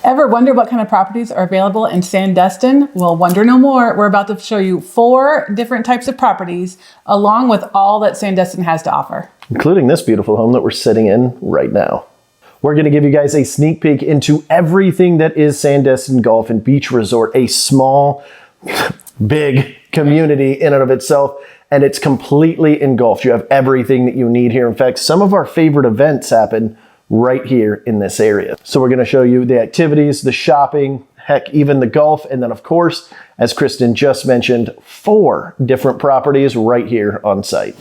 Ever wonder what kind of properties are available in Sandestin? Well, wonder no more. We're about to show you 4 different types of properties along with all that Sandestin has to offer. Including this beautiful home that we're sitting in right now. We're going to give you guys a sneak peek into everything that is Sandestin Golf and Beach Resort, a small, big community in and of itself, and it's completely engulfed. You have everything that you need here. In fact, some of our favorite events happen right here in this area. So we're going to show you the activities, the shopping, heck, even the golf, and then of course, as Kristen just mentioned, 4 different properties right here on site.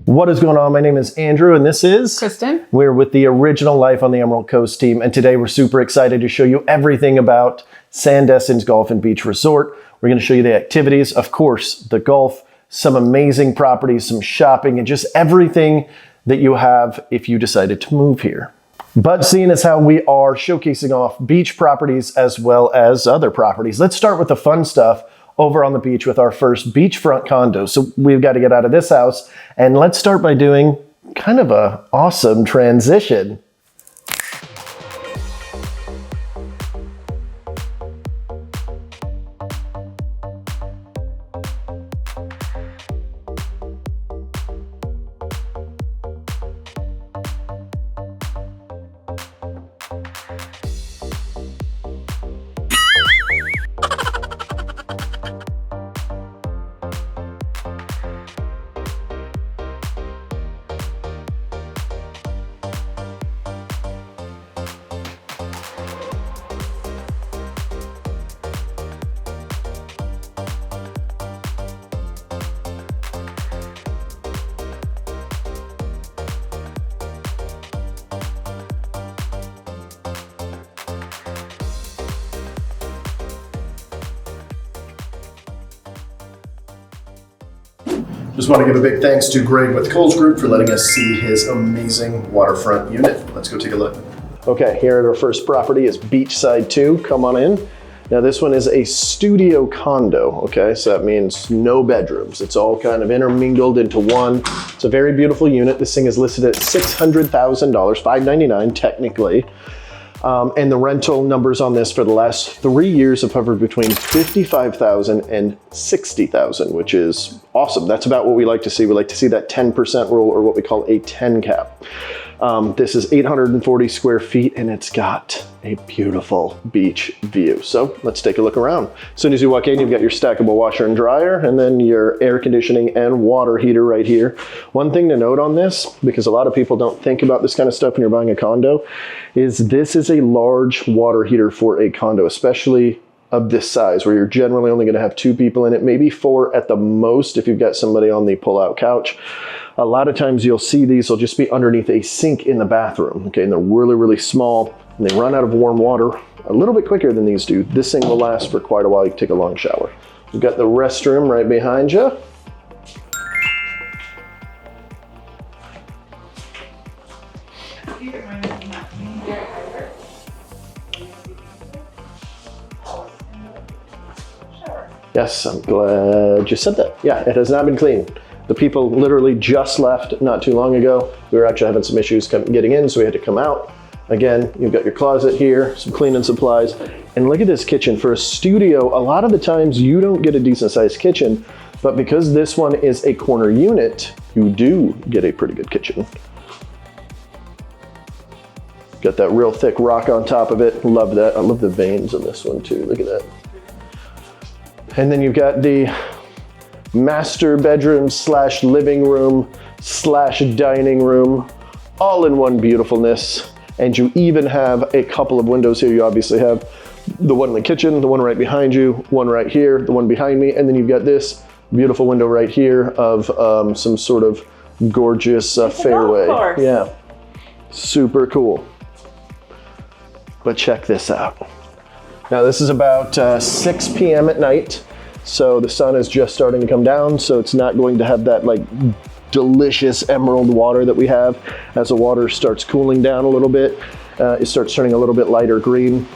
What is going on? My name is Andrew and this is Kristen. We're with the Original Life on the Emerald Coast team, and today we're super excited to show you everything about Sandestin's Golf and Beach Resort. We're going to show you the activities, of course, the golf, some amazing properties, some shopping, and just everything that you have if you decided to move here. But seeing as how we are showcasing off beach properties as well as other properties, let's start with the fun stuff over on the beach with our first beachfront condo. So we've got to get out of this house, and let's start by doing kind of an awesome transition. Just want to give a big thanks to Greg with Coles Group for letting us see his amazing waterfront unit. Let's go take a look. Okay, here at our first property is Beachside 2. Come on in. Now this one is a studio condo, okay? So that means no bedrooms. It's all kind of intermingled into one. It's a very beautiful unit. This thing is listed at $600,000, $599 technically. And the rental numbers on this for the last 3 years have hovered between $55,000 and $60,000, which is awesome. That's about what we like to see. We like to see that 10% rule, or what we call a 10 cap. This is 840 square feet and it's got a beautiful beach view. So let's take a look around. As soon as you walk in, you've got your stackable washer and dryer and then your air conditioning and water heater right here. One thing to note on this, because a lot of people don't think about this kind of stuff when you're buying a condo, is this is a large water heater for a condo, especially of this size, where you're generally only going to have 2 people in it, maybe 4 at the most if you've got somebody on the pull-out couch. A lot of times you'll see these will just be underneath a sink in the bathroom, okay, and they're really, really small, and they run out of warm water a little bit quicker than these do. This thing will last for quite a while. You can take a long shower. We've got the restroom right behind you. Yes, I'm glad you said that. Yeah, it has not been cleaned. The people literally just left not too long ago. We were actually having some issues getting in, so we had to come out. Again, you've got your closet here, some cleaning supplies, and look at this kitchen. For a studio, a lot of the times you don't get a decent sized kitchen, but because this one is a corner unit, you do get a pretty good kitchen. Got that real thick rock on top of it. Love that. I love the veins on this one too. Look at that. And then you've got the master bedroom slash living room slash dining room, all in one beautifulness. And you even have a couple of windows here. You obviously have the one in the kitchen, the one right behind you, one right here, the one behind me, and then you've got this beautiful window right here of some sort of gorgeous fairway. Yeah, super cool. But check this out. Now this is about 6 p.m. at night, so the sun is just starting to come down, so it's not going to have that like delicious emerald water that we have. As the water starts cooling down a little bit, it starts turning a little bit lighter green.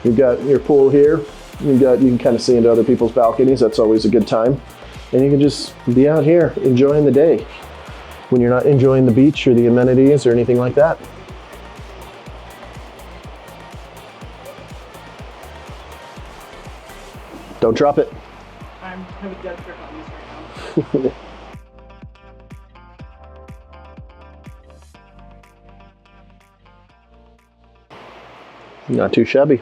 You've got your pool here. You can kind of see into other people's balconies. That's always a good time. And you can just be out here enjoying the day when you're not enjoying the beach or the amenities or anything like that. Don't drop it. I'm having a dead grip on this right now. Not too shabby.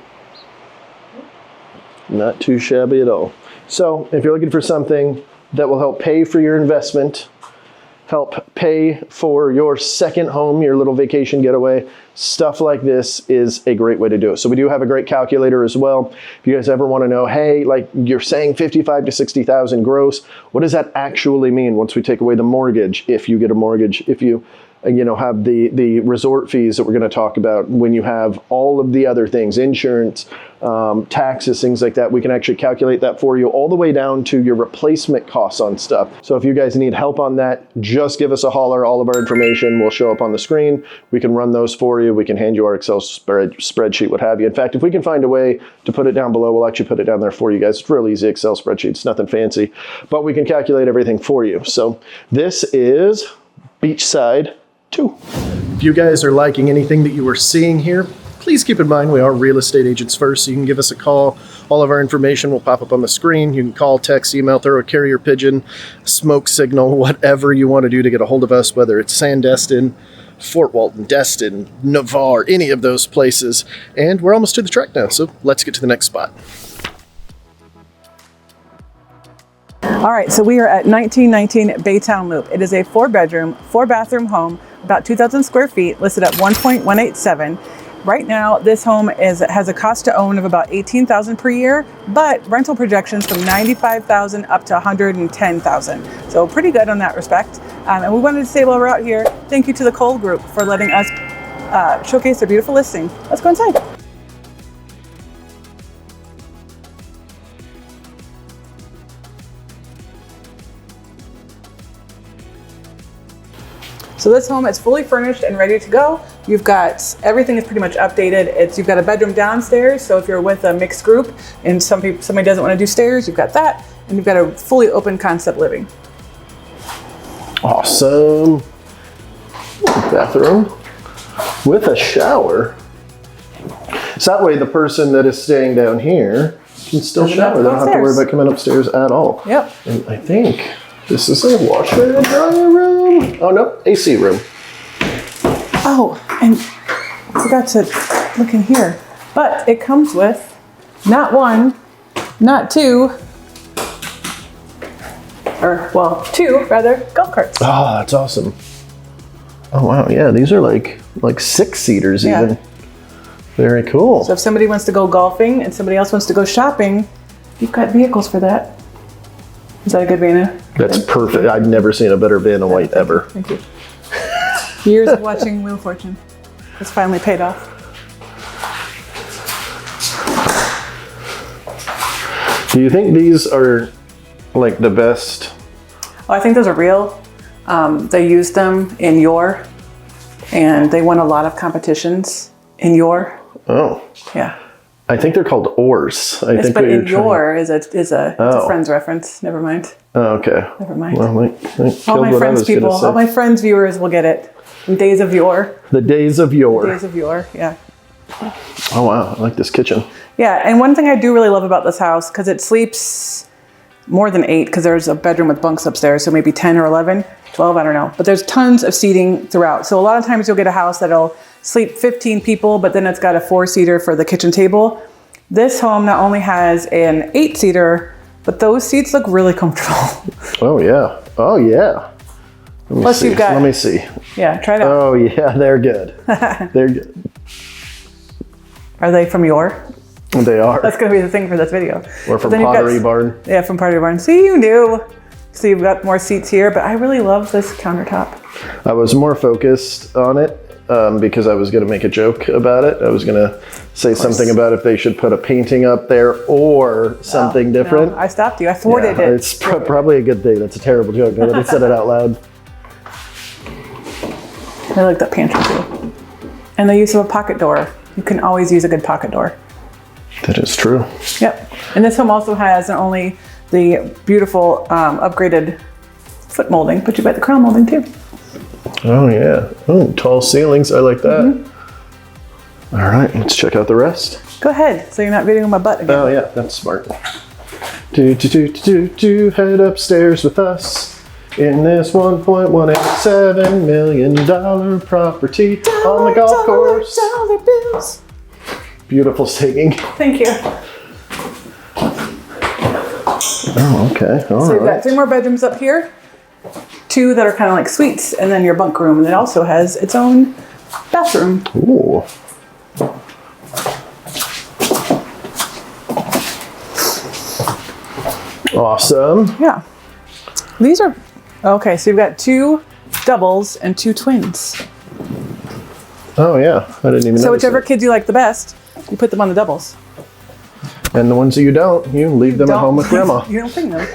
Not too shabby at all. So if you're looking for something that will help pay for your investment, help pay for your second home, your little vacation getaway, stuff like this is a great way to do it. So we do have a great calculator as well. If you guys ever want to know, hey, like you're saying 55 to 60,000 gross, what does that actually mean once we take away the mortgage? If you get a mortgage, if you have the resort fees that we're going to talk about, when you have all of the other things, insurance, taxes, things like that, we can actually calculate that for you all the way down to your replacement costs on stuff. So if you guys need help on that, just give us a holler. All of our information will show up on the screen. We can run those for you. We can hand you our Excel spreadsheet, what have you. In fact, if we can find a way to put it down below, we'll actually put it down there for you guys. It's real easy Excel spreadsheet. It's nothing fancy, but we can calculate everything for you. So this is Beachside 2. If you guys are liking anything that you are seeing here, please keep in mind we are real estate agents first, so you can give us a call. All of our information will pop up on the screen. You can call, text, email, throw a carrier pigeon, smoke signal, whatever you want to do to get a hold of us, whether it's Sandestin, Fort Walton, Destin, Navarre, any of those places. And we're almost to the trek now, so let's get to the next spot. All right, so we are at 1919 Baytown Loop. It is a 4-bedroom, 4-bathroom home, about 2,000 square feet, listed at 1.187. Right now, this home has a cost to own of about $18,000 per year, but rental projections from $95,000 up to $110,000. So pretty good on that respect. And we wanted to say while we're out here, thank you to the Cole Group for letting us showcase their beautiful listing. Let's go inside. So this home is fully furnished and ready to go. You've got, everything is pretty much updated. You've got a bedroom downstairs, so if you're with a mixed group and somebody doesn't want to do stairs, you've got that. And you've got a fully open concept living. Awesome. Bathroom with a shower. So that way the person that is staying down here can still shower. They don't have to worry about coming upstairs at all. Yep. And I think this is a washer and dryer room. Oh no, AC room. Oh, and I forgot to look in here. But it comes with not one, not two, or well, 2 rather, golf carts. Oh, that's awesome. Oh wow, yeah, these are like 6-seaters even. Very cool. So if somebody wants to go golfing and somebody else wants to go shopping, you've got vehicles for that. Is that a good van? That's perfect. I've never seen a better van in white ever. Thank you. Years of watching Wheel of Fortune. It's finally paid off. Do you think these are like the best? Oh, I think those are real. They used them in Yore, and they won a lot of competitions in Yore. Oh. Yeah. I think they're called oars. But in Yore is a Friends reference. Never mind. Oh, okay. Never mind. Well, all my Friends people, all my Friends viewers will get it. Days of Yore. The days of yore. Days of Yore, yeah. Oh wow, I like this kitchen. Yeah, and one thing I do really love about this house, because it sleeps more than 8, because there's a bedroom with bunks upstairs, so maybe 10 or 11, 12, I don't know. But there's tons of seating throughout. So a lot of times you'll get a house that'll sleep 15 people, but then it's got a 4-seater for the kitchen table. This home not only has an 8-seater, but those seats look really comfortable. Oh yeah. Oh yeah. Plus you've got... Let me see. Yeah, try it out. Oh yeah, they're good. They're good. Are they from Yore? They are. That's going to be the thing for this video. Or from Pottery Barn. Yeah, from Pottery Barn. See, you knew. So you've got more seats here, but I really love this countertop. I was more focused on it because I was going to make a joke about it. I was going to say something about if they should put a painting up there or something different. No, I stopped you. I thwarted it. It's probably a good thing. That's a terrible joke. But I said it out loud. I like that pantry too. And the use of a pocket door. You can always use a good pocket door. That is true. Yep. And this home also has not only the beautiful upgraded foot molding, but you've got the crown molding too. Oh yeah. Oh, tall ceilings. I like that. Mm-hmm. All right, let's check out the rest. Go ahead, so you're not videoing my butt again. Oh yeah, that's smart. Head upstairs with us in this $1.187 million property on the golf course. Dollar bills. Beautiful singing. Thank you. Oh, okay. All So we've got right. 3 more bedrooms up here, 2 that are kind of like suites, and then your bunk room. And it also has its own bathroom. Ooh. Awesome. Yeah. These are, okay, so you've got 2 doubles and 2 twins. Oh yeah, I didn't even know. So whichever kids you like the best, you put them on the doubles. And the ones that you don't, you leave them at home with grandma. You don't bring them.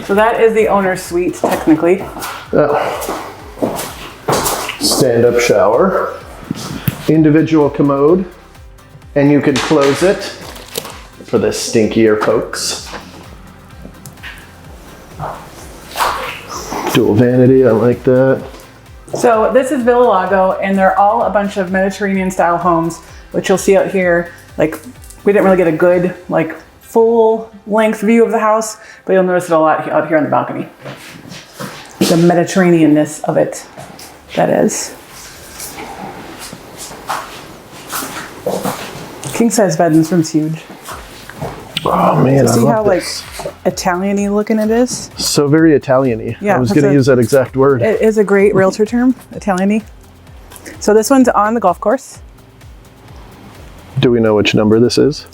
So that is the owner's suite, technically. Stand-up shower, individual commode, and you can close it for the stinkier folks. Dual vanity, I like that. So this is Villa Lago, and they're all a bunch of Mediterranean-style homes, which you'll see out here. Like, we didn't really get a good, like, full-length view of the house, but you'll notice it a lot out here on the balcony. The Mediterranean-ness of it, that is. King-size bed in this room's huge. Oh man, See I how, love like, this. Italian-y looking it is? So very Italian-y. Yeah, I was that's going to use that exact word. It is a great realtor term, Italian-y. So this one's on the golf course. Do we know which number this is?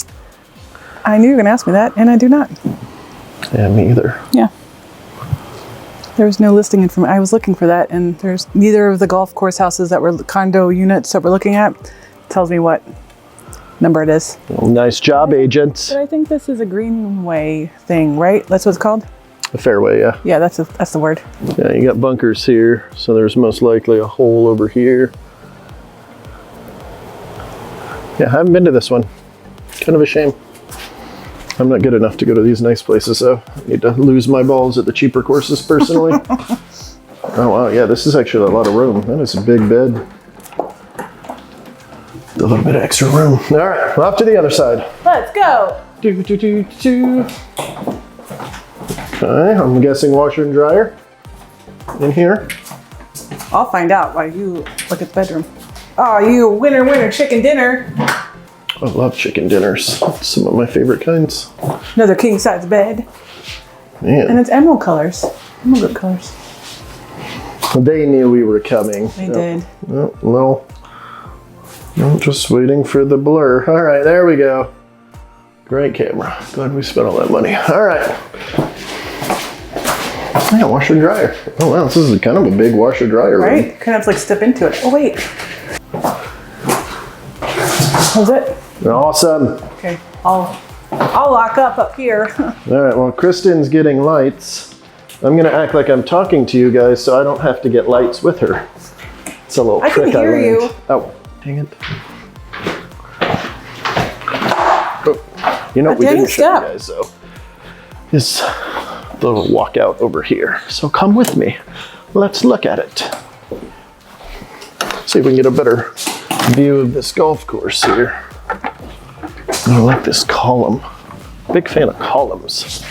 I knew you were going to ask me that, and I do not. Yeah, me either. Yeah. There was no listing information. I was looking for that, and there's neither of the golf course houses that were condo units that we're looking at tells me what number it is. Well, nice job, agents. But I think this is a greenway thing, right? That's what it's called? A fairway, yeah. Yeah, that's the word. Yeah, you got bunkers here, so there's most likely a hole over here. Yeah, I haven't been to this one. Kind of a shame. I'm not good enough to go to these nice places, though. I need to lose my balls at the cheaper courses personally. Oh wow, yeah, this is actually a lot of room. That is a big bed. A little bit of extra room. All right, off to the other side. Let's go. Okay, I'm guessing washer and dryer in here. I'll find out while you look at the bedroom. Oh, you winner chicken dinner. I love chicken dinners. It's some of my favorite kinds. Another king size bed. Man. And it's emerald colors. Emerald colors. They knew we were coming. They did. Oh, no. I'm just waiting for the blur. All right, there we go. Great camera. Glad we spent all that money. All right. Yeah, washer and dryer. Oh wow, this is kind of a big washer dryer room. Right? Kind of like step into it. Oh wait. How's it? Awesome. Okay. I'll lock up here. All right, well, Kristen's getting lights. I'm gonna act like I'm talking to you guys so I don't have to get lights with her. It's a little I trick can hear learned. you. Oh, dang it. Oh, you know what we dang didn't show you step. guys though is the little walkout over here. So come with me. Let's look at it. See if we can get a better view of this golf course here. I like this column. Big fan of columns.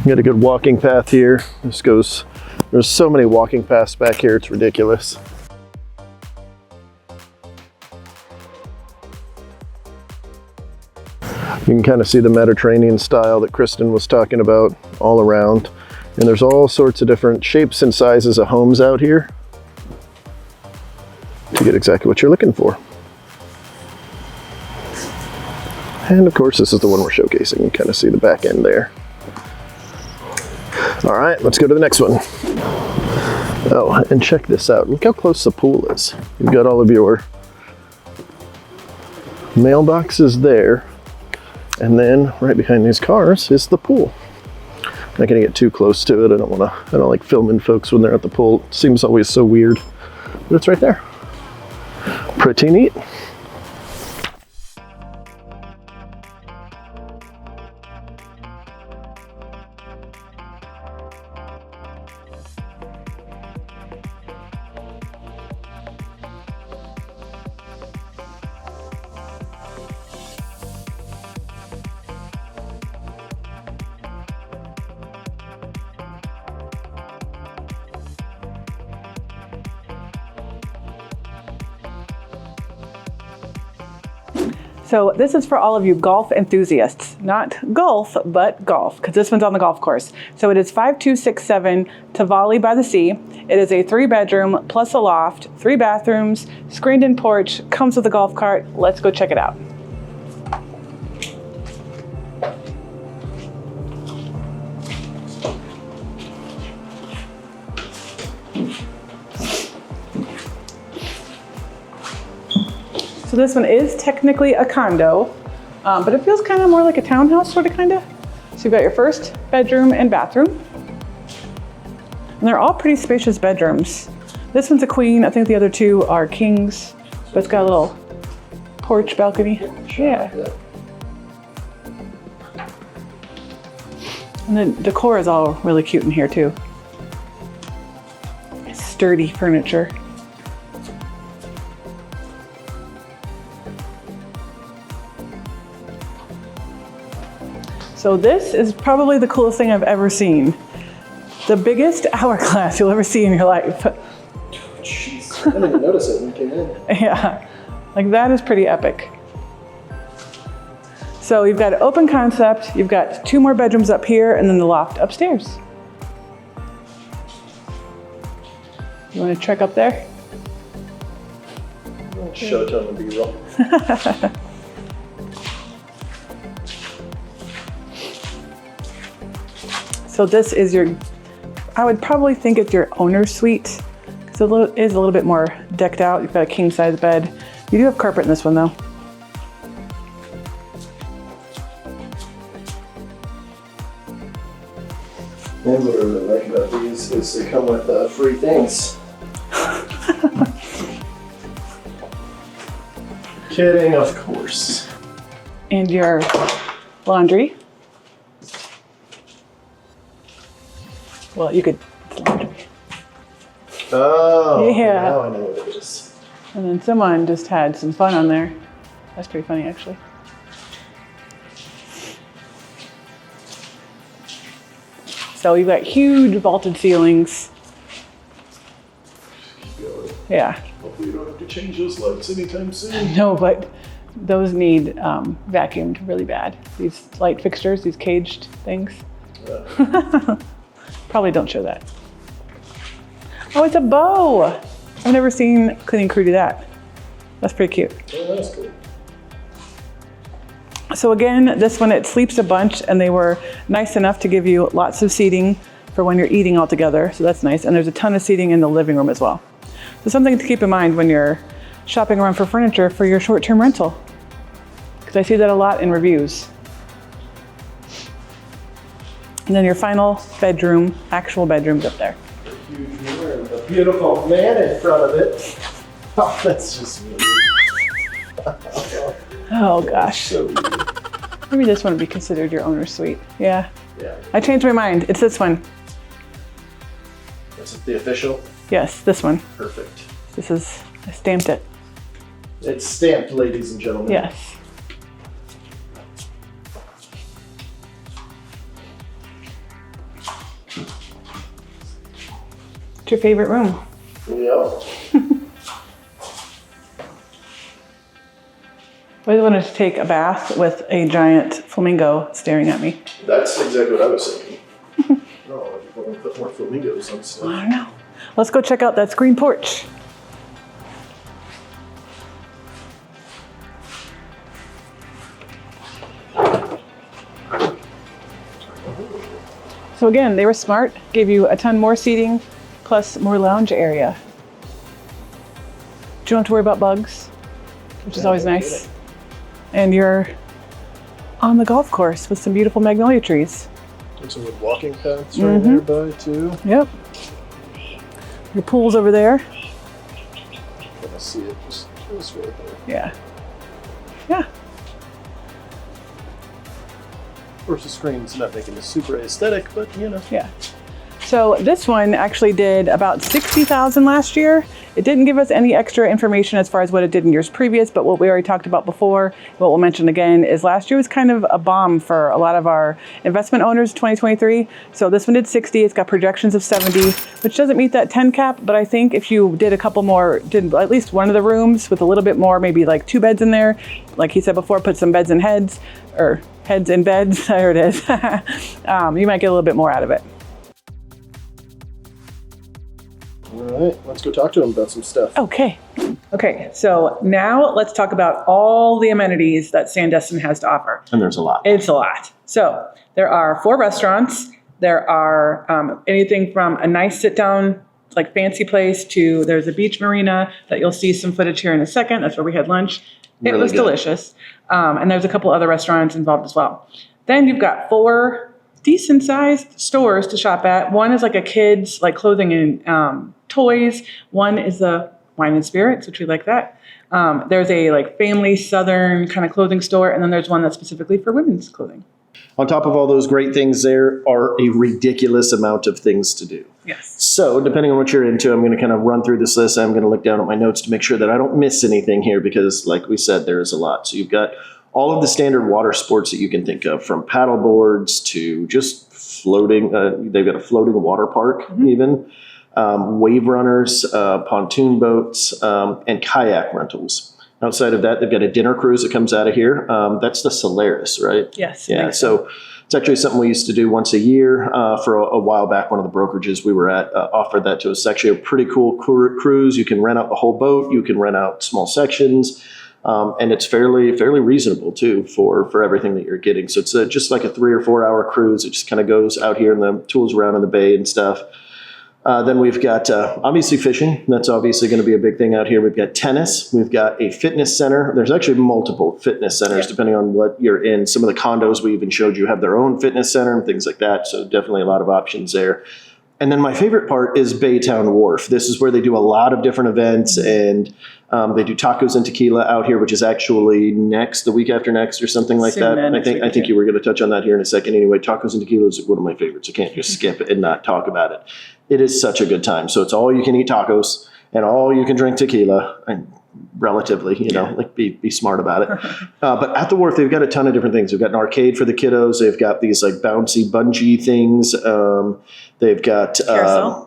Got a good walking path here. There's so many walking paths back here, it's ridiculous. You can kind of see the Mediterranean style that Kristen was talking about all around. And there's all sorts of different shapes and sizes of homes out here to get exactly what you're looking for. And of course, this is the one we're showcasing. You kind of see the back end there. All right, let's go to the next one. Oh, and check this out. Look how close the pool is. You've got all of your mailboxes there. And then right behind these cars is the pool. I'm not gonna get too close to it. I don't like filming folks when they're at the pool. It seems always so weird, but it's right there. Pretty neat. So this is for all of you golf enthusiasts, not golf, but golf, because this one's on the golf course. So it is 5267 Tali by the sea. It is a 3-bedroom plus a loft, 3 bathrooms, screened-in porch, comes with a golf cart. Let's go check it out. So this one is technically a condo, but it feels kind of more like a townhouse, sort of, kind of. So you've got your first bedroom and bathroom. And they're all pretty spacious bedrooms. This one's a queen. I think the other 2 are kings, but it's got a little porch balcony. Yeah. And the decor is all really cute in here too. Sturdy furniture. So this is probably the coolest thing I've ever seen. The biggest hourglass you'll ever see in your life. Jeez, I didn't even notice it when we came in. Yeah, like that is pretty epic. So you've got an open concept, you've got 2 more bedrooms up here, and then the loft upstairs. You want to check up there? Showtime and B-roll. So this is your, I would probably think it's your owner's suite, because it is a little bit more decked out. You've got a king size bed. You do have carpet in this one though. And what I really like about these is they come with free things. Kidding, of course. And your laundry. Well, you could, it's laundry. Oh, Yeah. now I know what it is. And then someone just had some fun on there. That's pretty funny, actually. So you've got huge vaulted ceilings. Keep going. Yeah. Hopefully you don't have to change those lights anytime soon. No, but those need vacuumed really bad. These light fixtures, these caged things. Yeah. Probably don't show that. Oh, it's a bow. I've never seen cleaning crew do that. That's pretty cute. Oh, that's cool. So again, this one, it sleeps a bunch, and they were nice enough to give you lots of seating for when you're eating all together. So that's nice. And there's a ton of seating in the living room as well. So something to keep in mind when you're shopping around for furniture for your short-term rental, because I see that a lot in reviews. And then your final bedroom, actual bedroom's up there. A huge room with a beautiful man in front of it. Oh, that's just weird. Oh gosh. So weird. Maybe this one would be considered your owner's suite. Yeah. Yeah. I changed my mind. It's this one. Is it the official? Yes, this one. Perfect. This is, I stamped it. It's stamped, ladies and gentlemen. Yes. What's your favorite room? Yep. I always wanted to take a bath with a giant flamingo staring at me. That's exactly what I was thinking. No, I want to put more flamingos on stuff. I don't know. Let's go check out that screen porch. So again, they were smart, gave you a ton more seating, plus more lounge area. You don't have to worry about bugs, which is always nice. And you're on the golf course with some beautiful magnolia trees. And some good walking paths right nearby too. Yep. Your pool's over there. I'm gonna see it just right there. Yeah. Yeah. Of course, the screen's not making it super aesthetic, but you know. Yeah. So this one actually did about 60,000 last year. It didn't give us any extra information as far as what it did in years previous, but what we already talked about before, what we'll mention again, is last year was kind of a bomb for a lot of our investment owners, 2023. So this one did 60, it's got projections of 70, which doesn't meet that 10 cap, but I think if you did a couple more, did at least one of the rooms with a little bit more, maybe like 2 beds in there, like he said before, put some beds in heads, or heads in beds, there it is, you might get a little bit more out of it. All right, let's go talk to him about some stuff. Okay. Okay, so now let's talk about all the amenities that Sandestin has to offer. And there's a lot. It's a lot. So there are 4 restaurants. There are anything from a nice sit-down, like fancy place to there's a beach marina that you'll see some footage here in a second. That's where we had lunch. It was delicious. And there's a couple other restaurants involved as well. Then you've got 4 decent sized stores to shop at. One is like a kid's like clothing and toys. One is the wine and spirits, which we like that. There's a like family southern kind of clothing store, and then there's one that's specifically for women's clothing. On top of all those great things, there are a ridiculous amount of things to do. Yes. So depending on what you're into, I'm going to kind of run through this list. I'm going to look down at my notes to make sure that I don't miss anything here because like we said, there is a lot. So you've got all of the standard water sports that you can think of, from paddle boards to just floating. They've got a floating water park even. Wave runners, pontoon boats, and kayak rentals. Outside of that, they've got a dinner cruise that comes out of here. That's the Solaris, right? Yes. Yeah. So it's actually something we used to do once a year. For a while back, one of the brokerages we were at offered that to us. It's actually a pretty cool cruise. You can rent out the whole boat. You can rent out small sections. And it's fairly reasonable too for everything that you're getting. So it's just like a 3 or 4 hour cruise. It just kind of goes out here and the tools around in the bay and stuff. Then we've got obviously fishing. That's obviously going to be a big thing out here. We've got tennis. We've got a fitness center. There's actually multiple fitness centers depending on what you're in. Some of the condos we even showed you have their own fitness center and things like that. So definitely a lot of options there. And then my favorite part is Baytown Wharf. This is where they do a lot of different events, and they do tacos and tequila out here, which is actually the week after next or something like that. I think you were going to touch on that here in a second. Anyway, tacos and tequila is one of my favorites. I can't just skip it and not talk about it. It is such a good time. So it's all you can eat tacos and all you can drink tequila, and relatively, like be smart about it. But at the wharf, they've got a ton of different things. They've got an arcade for the kiddos. They've got these like bouncy bungee things. They've got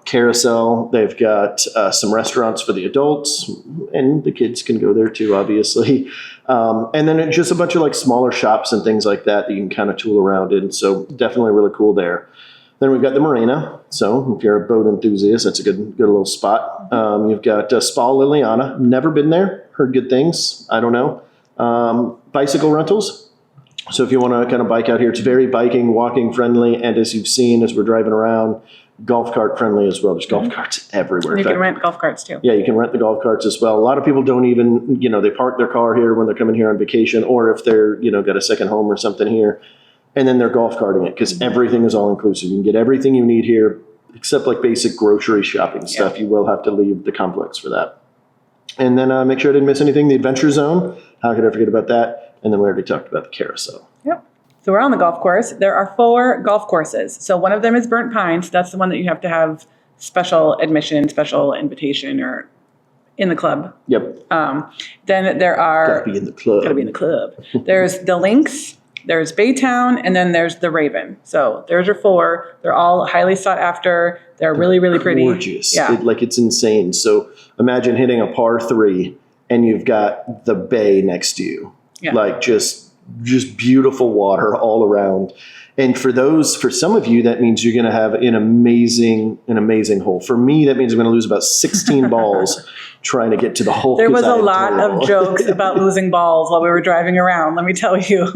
carousel. They've got some restaurants for the adults, and the kids can go there too, obviously. And then just a bunch of like smaller shops and things like that you can kind of tool around in. So definitely really cool there. Then we've got the marina. So if you're a boat enthusiast, that's a good little spot. You've got Spa Liliana. Never been there. Heard good things. I don't know. Bicycle rentals. So if you want to kind of bike out here, it's very biking, walking friendly. And as you've seen, as we're driving around, golf cart friendly as well. There's golf carts everywhere. You can rent golf carts too. Yeah, you can rent the golf carts as well. A lot of people don't even, they park their car here when they're coming here on vacation, or if they're, got a second home or something here. And then they're golf carting it because everything is all inclusive. You can get everything you need here except like basic grocery shopping stuff. You will have to leave the complex for that. And then make sure I didn't miss anything. The Adventure Zone. How could I forget about that? And then we already talked about the carousel. Yep. So we're on the golf course. There are 4 golf courses. So one of them is Burnt Pines. That's the one that you have to have special admission, special invitation, or in the club. Yep. Then there are... Gotta be in the club. Gotta be in the club. There's the Lynx. There's Baytown, and then there's the Raven. So there's your 4. They're all highly sought after. They're really, really pretty. Gorgeous. Yeah. It's insane. So imagine hitting a par 3 and you've got the bay next to you. Yeah. Like just beautiful water all around. And for some of you, that means you're going to have an amazing hole. For me, that means I'm going to lose about 16 balls trying to get to the hole. There was a lot of jokes about losing balls while we were driving around, let me tell you.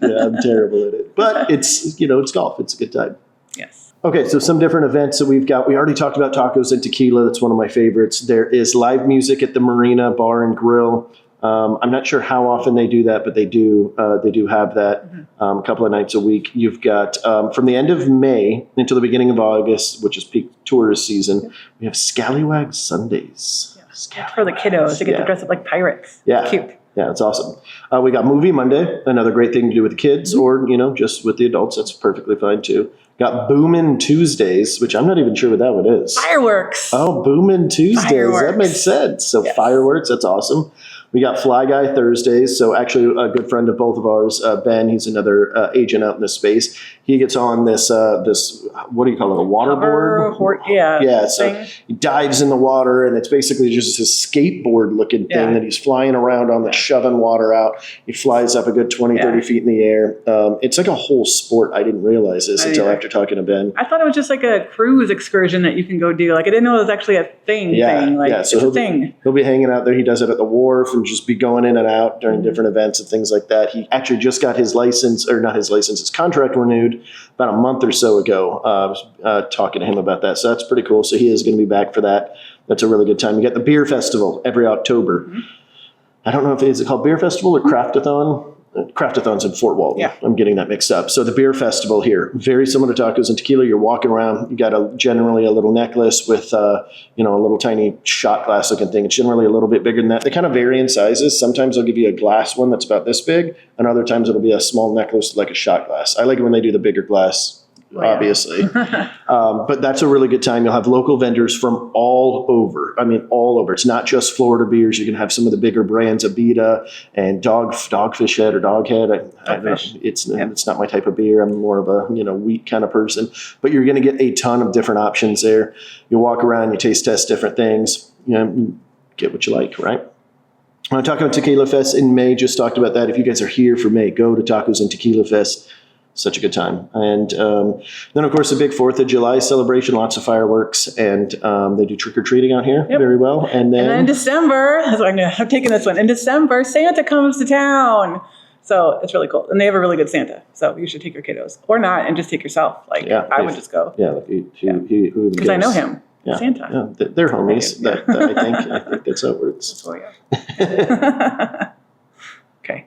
Yeah, I'm terrible at it. But it's golf. It's a good time. Yes. Okay, so some different events that we've got. We already talked about tacos and tequila. That's one of my favorites. There is live music at the Marina Bar and Grill. I'm not sure how often they do that, but they do have that a couple of nights a week. You've got from the end of May until the beginning of August, which is peak tourist season, we have Scallywag Sundays. Yeah. For the kiddos. They get to dress up like pirates. Yeah. It's cute. Yeah, it's awesome. We got Movie Monday, another great thing to do with the kids or, just with the adults. That's perfectly fine too. Got Boomin' Tuesdays, which I'm not even sure what that one is. Fireworks. Oh, Boomin' Tuesdays. Fireworks. That makes sense. So Yes. fireworks, that's awesome. We got Fly Guy Thursdays. So actually a good friend of both of ours, Ben, he's another agent out in this space. He gets on this, what do you call it, a waterboard? Yeah, so thing. he dives in the water, and it's basically just this skateboard looking thing that he's flying around on, shoving water out. He flies up a good 20, 30 feet in the air. It's like a whole sport. I didn't realize this until after talking to Ben. I thought it was just like a cruise excursion that you can go do. Like I didn't know it was actually a thing. Like, so it's a thing. He'll be hanging out there. He does it at the wharf and just be going in and out during different events and things like that. He actually just got his license, or not his license, his contract renewed about a month or so ago. I was talking to him about that. So that's pretty cool. So he is going to be back for that. That's a really good time. You got the beer festival every October. Mm-hmm. I don't know if it's called beer festival or craftathon. Craftathon's in Fort Walton. Yeah. I'm getting that mixed up. So the beer festival here, very similar to tacos and tequila. You're walking around. You got generally a little necklace with a little tiny shot glass looking thing. It's generally a little bit bigger than that. They kind of vary in sizes. Sometimes they'll give you a glass one that's about this big, and other times it'll be a small necklace like a shot glass. I like it when they do the bigger glass. Obviously. But that's a really good time. You'll have local vendors from all over. I mean, all over. It's not just Florida beers. You can have some of the bigger brands, Abita and Dogfish Head or Doghead. It's not my type of beer. I'm more of a, wheat kind of person. But you're going to get a ton of different options there. You walk around, you taste test different things, get what you like, right? I'm talking about Tequila Fest in May. Just talked about that. If you guys are here for May, go to Tacos and Tequila Fest. Such a good time. And then, of course, the big 4th of July celebration, lots of fireworks, and they do trick-or-treating out here very well. And then in December, I'm taking this one. In December, Santa comes to town. So it's really cool. And they have a really good Santa. So you should take your kiddos. Or not, and just take yourself. I would just go. Yeah. Because I know him. Yeah. Santa. Yeah, they're homies. I think that's how it works. Okay.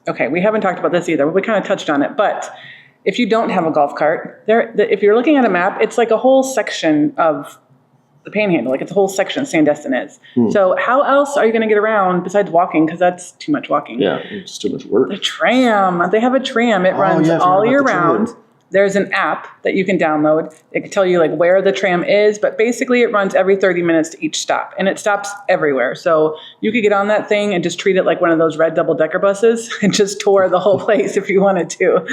Okay, we haven't talked about this either. We kind of touched on it, but if you don't have a golf cart, if you're looking at a map, it's like a whole section of the Panhandle. Like it's a whole section, Sandestin is. So how else are you going to get around besides walking? Because that's too much walking. Yeah, it's too much work. The tram. They have a tram. It runs all year round. There's an app that you can download. It can tell you like where the tram is, but basically it runs every 30 minutes to each stop, and it stops everywhere. So you could get on that thing and just treat it like one of those red double-decker buses and just tour the whole place if you wanted to.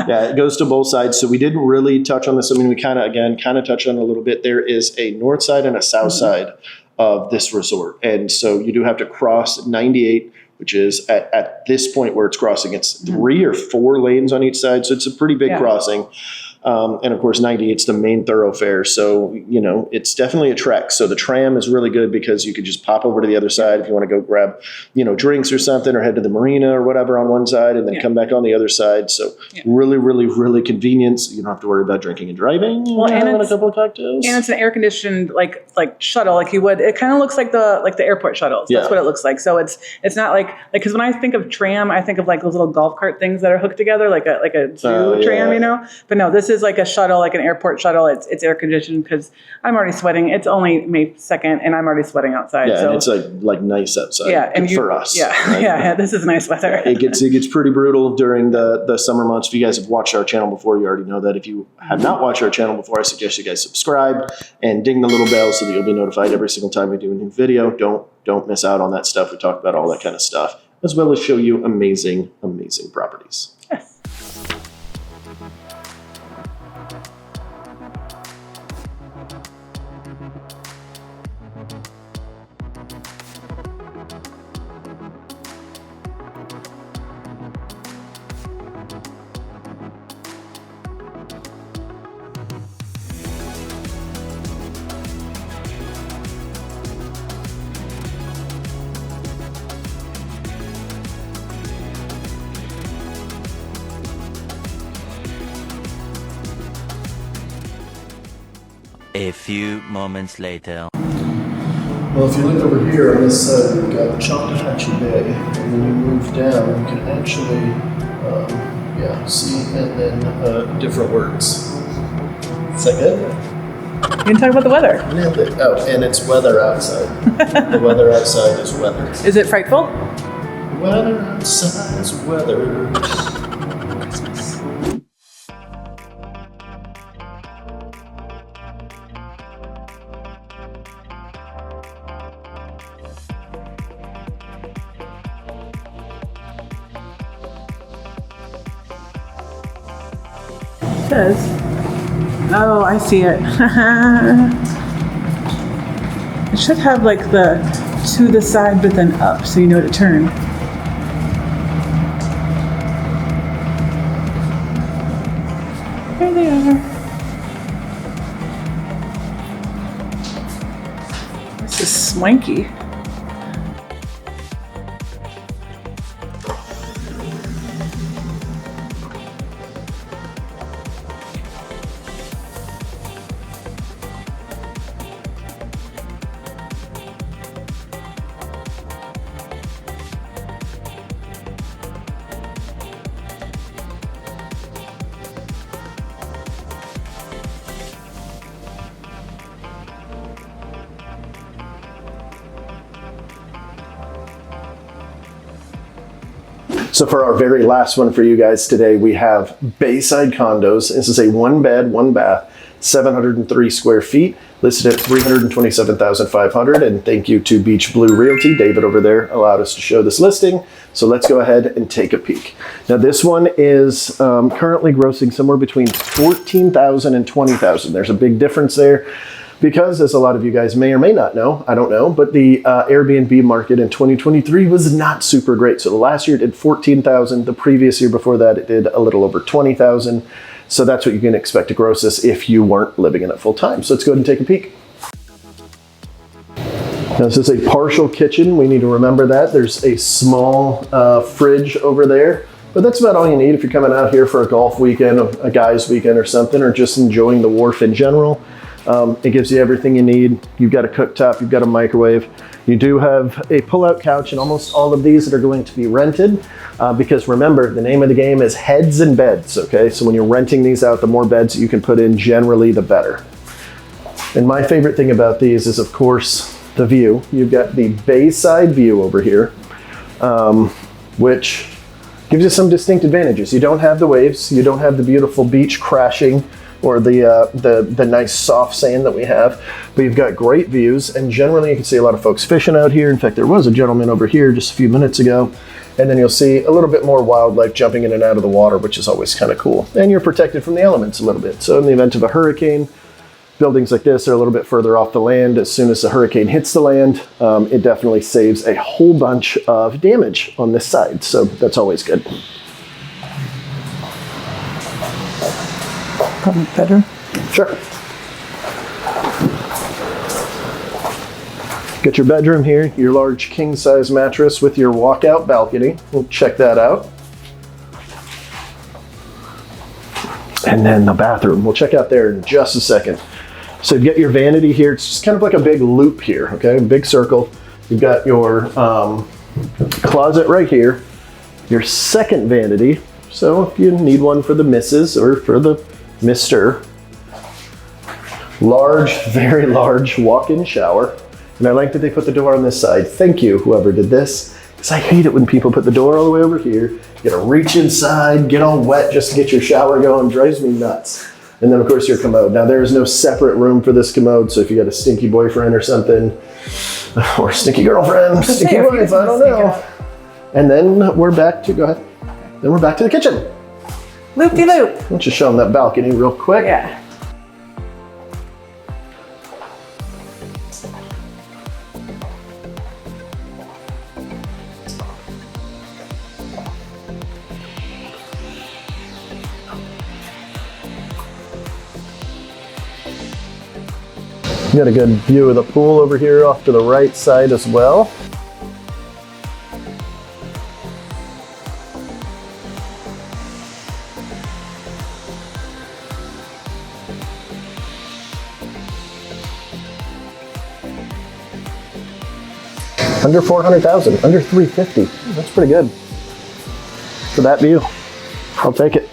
Yeah, it goes to both sides. So we didn't really touch on this. I mean, we kind of touched on it a little bit. There is a north side and a south side of this resort. And so you do have to cross 98, which is at this point where it's crossing, it's 3 or 4 lanes on each side. So it's a pretty big crossing. And of course, 98's the main thoroughfare. So, it's definitely a trek. So the tram is really good because you could just pop over to the other side if you want to go grab, drinks or something, or head to the marina or whatever on one side and then come back on the other side. So really, really, really convenient. So you don't have to worry about drinking and driving. And a couple of cocktails. And it's an air conditioned like shuttle, like you would. It kind of looks like the airport shuttles. That's what it looks like. So it's not like because when I think of tram, I think of like those little golf cart things that are hooked together, like a zoo tram, But no, this is like a shuttle, like an airport shuttle. It's air conditioned because I'm already sweating. It's only May 2nd, and I'm already sweating outside. Yeah, so. and it's like nice outside. Yeah, and for us. Yeah, right? yeah. This is nice weather. It gets pretty brutal during the summer months. If you guys have watched our channel before, you already know that. If you have not watched our channel before, I suggest you guys subscribe and ding the little bell so that you'll be notified every single time we do a new video. Don't miss out on that stuff. We talk about all that kind of stuff, as well as show you amazing, amazing properties. Yes. A few moments later. Well, if you look over here on this side, we've got Chattahoochee Bay, and when you move down, you can actually, see and then different words. Is that good? You can talk about the weather. Nailed it. Oh, and it's weather outside. The weather outside is weather. Is it frightful? Weather outside is weather. says. Oh, I see it. It should have like the to the side but then up so you know to turn. There they are. This is swanky. So for our very last one for you guys today, we have Bayside condos. This is a 1 bed, 1 bath, 703 square feet, listed at $327,500. And thank you to Beach Blue Realty. David over there allowed us to show this listing. So let's go ahead and take a peek. Now this one is currently grossing somewhere between $14,000 and $20,000. There's a big difference there. Because, as a lot of you guys may or may not know, I don't know, but the Airbnb market in 2023 was not super great. So the last year it did 14,000. The previous year before that it did a little over 20,000. So that's what you can expect to gross this if you weren't living in it full time. So let's go ahead and take a peek. Now this is a partial kitchen. We need to remember that. There's a small fridge over there. But that's about all you need if you're coming out here for a golf weekend, a guy's weekend or something, or just enjoying the wharf in general. It gives you everything you need. You've got a cooktop, you've got a microwave. You do have a pull-out couch in almost all of these that are going to be rented because remember, the name of the game is heads and beds, okay? So when you're renting these out, the more beds you can put in, generally the better. And my favorite thing about these is, of course, the view. You've got the Bayside view over here, which gives you some distinct advantages. You don't have the waves, you don't have the beautiful beach crashing or the nice soft sand that we have, but you've got great views, and generally you can see a lot of folks fishing out here. In fact, there was a gentleman over here just a few minutes ago, and then you'll see a little bit more wildlife jumping in and out of the water, which is always kind of cool. And you're protected from the elements a little bit. So in the event of a hurricane, buildings like this are a little bit further off the land. As soon as the hurricane hits the land, it definitely saves a whole bunch of damage on this side. So that's always good. Better? Sure. Get your bedroom here, your large king size mattress with your walkout balcony. We'll check that out. And then the bathroom. We'll check out there in just a second. So you get your vanity here. It's just kind of like a big loop here, okay? A big circle. You've got your closet right here. Your second vanity. So if you need one for the missus or for the Mr. Large, very large walk-in shower. And I like that they put the door on this side. Thank you, whoever did this, because I hate it when people put the door all the way over here. You gotta reach inside, get all wet just to get your shower going. Drives me nuts. And then of course your commode. Now there is no separate room for this commode, so if you got a stinky boyfriend or something, or stinky girlfriend, stinky wife, I don't know. And then we're back to, go ahead. Then we're back to the kitchen. Loop-de-loop. Let's just show them that balcony real quick. Yeah. You got a good view of the pool over here off to the right side as well. Under 400,000, under 350. That's pretty good for that view. I'll take it.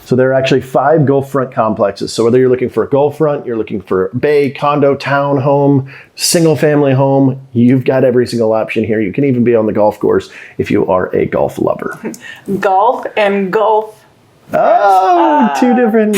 So there are actually 5 Gulf front complexes. So whether you're looking for a Gulf front, you're looking for bay, condo, town home, single family home, you've got every single option here. You can even be on the golf course if you are a golf lover. Golf and golf. Oh, 2 different.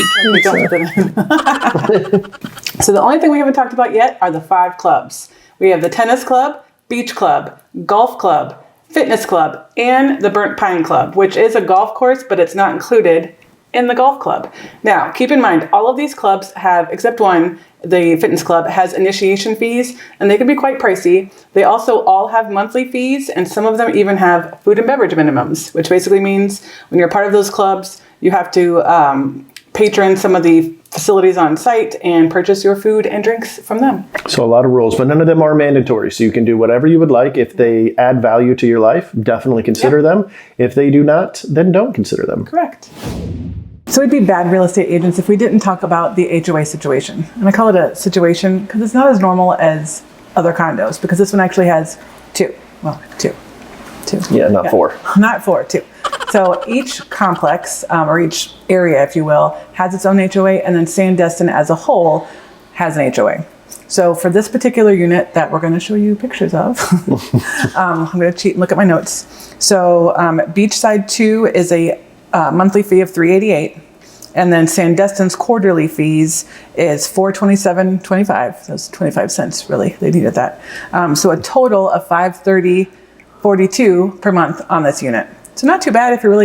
So the only thing we haven't talked about yet are the 5 clubs. We have the tennis club, beach club, golf club, fitness club, and the Burnt Pine Club, which is a golf course, but it's not included in the golf club. Now, keep in mind, all of these clubs have, except one, the fitness club, has initiation fees, and they can be quite pricey. They also all have monthly fees, and some of them even have food and beverage minimums, which basically means when you're part of those clubs, you have to patron some of the facilities on site and purchase your food and drinks from them. So a lot of rules, but none of them are mandatory. So you can do whatever you would like. If they add value to your life, definitely consider them. If they do not, then don't consider them. Correct. So we'd be bad real estate agents if we didn't talk about the HOA situation. And I call it a situation because it's not as normal as other condos, because this one actually has two. Well, two. Yeah, not four. Not four, two. So each complex, or each area, if you will, has its own HOA, and then Sandestin as a whole has an HOA. So for this particular unit that we're going to show you pictures of, I'm going to cheat and look at my notes. So Beachside 2 is a monthly fee of $388, and then Sandestin's quarterly fees is $427.25. That's 25 cents, really. They needed that. So a total of $530.42 per month on this unit. So not too bad if you're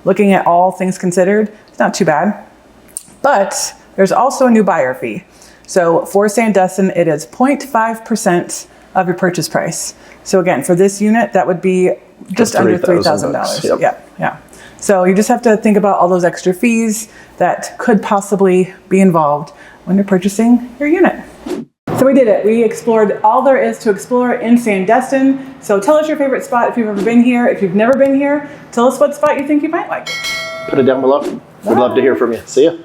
looking at all things considered. It's not too bad. But there's also a new buyer fee. So for Sandestin, it is 0.5% of your purchase price. So again, for this unit, that would be just under $3,000. Yep. Yeah. So you just have to think about all those extra fees that could possibly be involved when you're purchasing your unit. So we did it. We explored all there is to explore in Sandestin. So tell us your favorite spot if you've ever been here. If you've never been here, tell us what spot you think you might like. Put it down below. We'd love to hear from you. See ya.